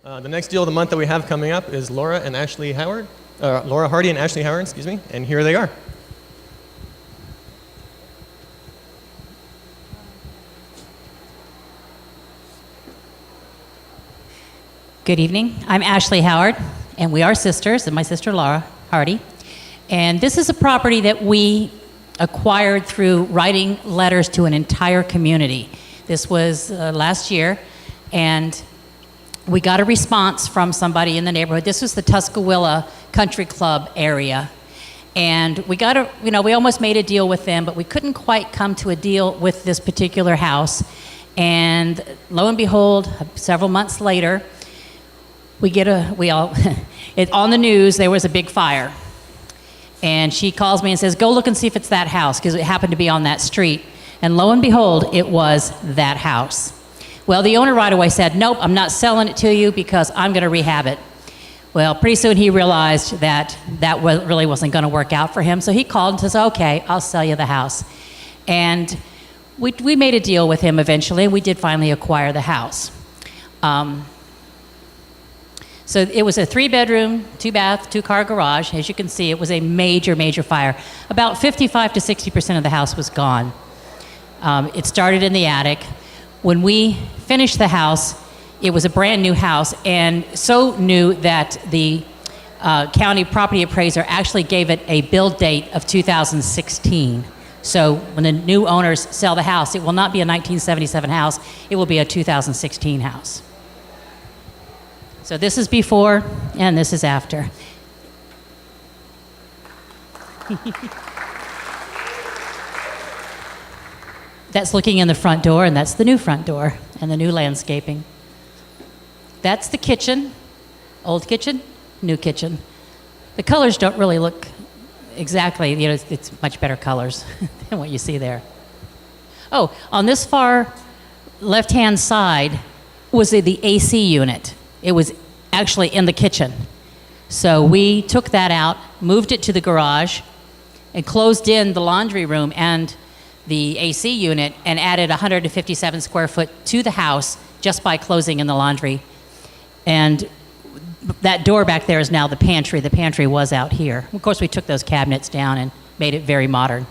The next deal of the month that we have coming up is Laura Hardy and Ashley Howard, excuse me, and here they are. Good evening. I'm Ashley Howard, and we are sisters, and my sister Laura Hardy. And this is a property that we acquired through writing letters to an entire community. This was last year, and we got a response from somebody in the neighborhood. This was the Tuscaloosa Country Club area. And we got we almost made a deal with them, but we couldn't quite come to a deal with this particular house. And lo and behold, several months later, on the news, there was a big fire. And she calls me and says, go look and see if it's that house, because it happened to be on that street. And lo and behold, it was that house. Well, the owner right away said, nope, I'm not selling it to you because I'm going to rehab it. Well, pretty soon he realized that really wasn't going to work out for him. So he called and says, okay, I'll sell you the house. And we made a deal with him eventually. We did finally acquire the house. So it was a 3-bedroom, 2-bath, 2-car garage. As you can see, it was a major, major fire. About 55 to 60% of the house was gone. It started in the attic. When we finished the house, it was a brand new house, and so new that the county property appraiser actually gave it a build date of 2016. So when the new owners sell the house, it will not be a 1977 house, it will be a 2016 house. So this is before, and this is after. That's looking in the front door, and that's the new front door and the new landscaping. That's the kitchen, old kitchen, new kitchen. The colors don't really look exactly, it's much better colors than what you see there. Oh, on this far left-hand side was the AC unit. It was actually in the kitchen. So we took that out, moved it to the garage, and closed in the laundry room and the AC unit and added 157 square foot to the house just by closing in the laundry. And that door back there is now the pantry. The pantry was out here. Of course, we took those cabinets down and made it very modern.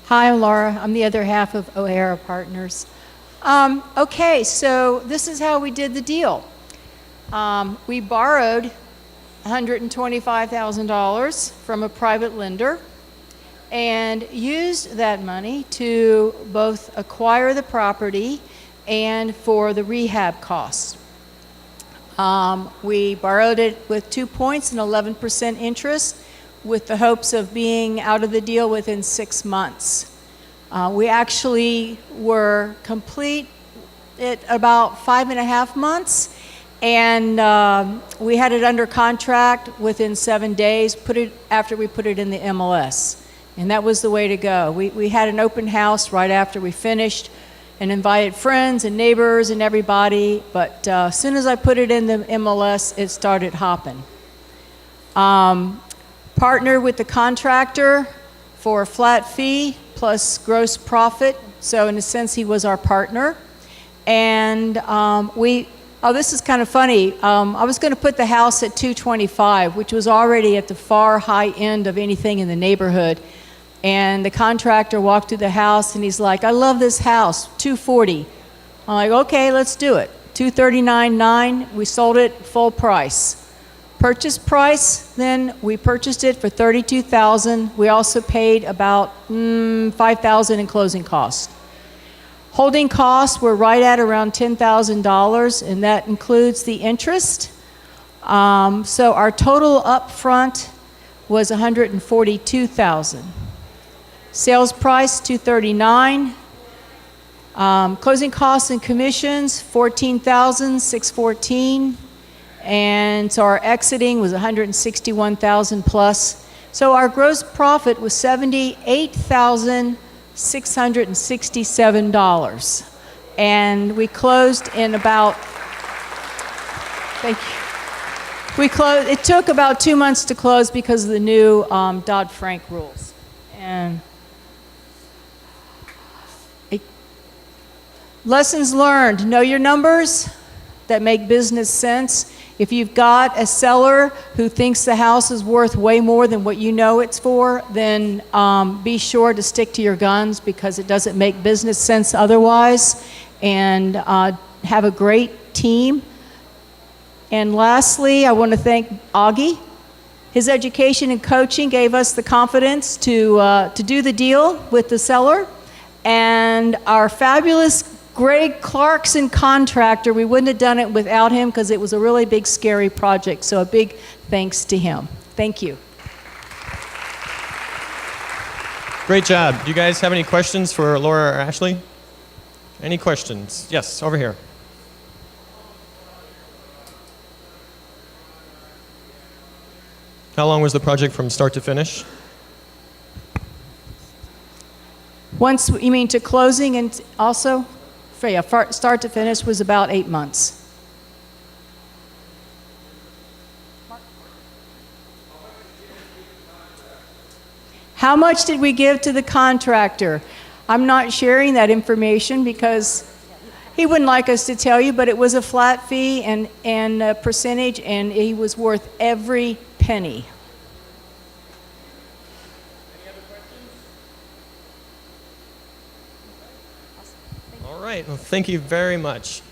Hi, I'm Laura. I'm the other half of O'Hara Partners. Okay, so this is how we did the deal. We borrowed $125,000 from a private lender and used that money to both acquire the property and for the rehab costs. We borrowed it with 2 points and 11% interest with the hopes of being out of the deal within 6 months. We actually were complete at about 5.5 months, and we had it under contract within 7 days, after we put it in the MLS. And that was the way to go. We had an open house right after we finished and invited friends and neighbors and everybody, but as soon as I put it in the MLS, it started hopping. Partnered with the contractor for a flat fee plus gross profit, so in a sense he was our partner. And this is kind of funny, I was going to put the house at $225,000, which was already at the far high end of anything in the neighborhood. And the contractor walked through the house and he's like, I love this house, $240,000. I'm like, okay, let's do it. $239,900, we sold it full price. Purchase price, then we purchased it for $32,000. We also paid about $5,000 in closing costs. Holding costs were right at around $10,000, and that includes the interest. So our total upfront was $142,000. Sales price $239,000. Closing costs and commissions $14,614. And so our exiting was $161,000 plus. So our gross profit was $78,667. And we closed in about, thank you. It took about 2 months to close because of the new Dodd-Frank rules. And Lessons learned. Know your numbers that make business sense. If you've got a seller who thinks the house is worth way more than what you know it's for, then be sure to stick to your guns because it doesn't make business sense otherwise. And have a great team. And lastly, I want to thank Augie. His education and coaching gave us the confidence to do the deal with the seller. And our fabulous Greg Clarkson contractor, we wouldn't have done it without him because it was a really big, scary project. So a big thanks to him. Thank you. Great job. Do you guys have any questions for Laura or Ashley? Any questions? Yes, over here. How long was the project from start to finish? Once, you mean to closing and also? Yeah, start to finish was about 8 months. How much did we give to the contractor? I'm not sharing that information because he wouldn't like us to tell you, but it was a flat fee and a percentage, and he was worth every penny. All right, well, thank you very much.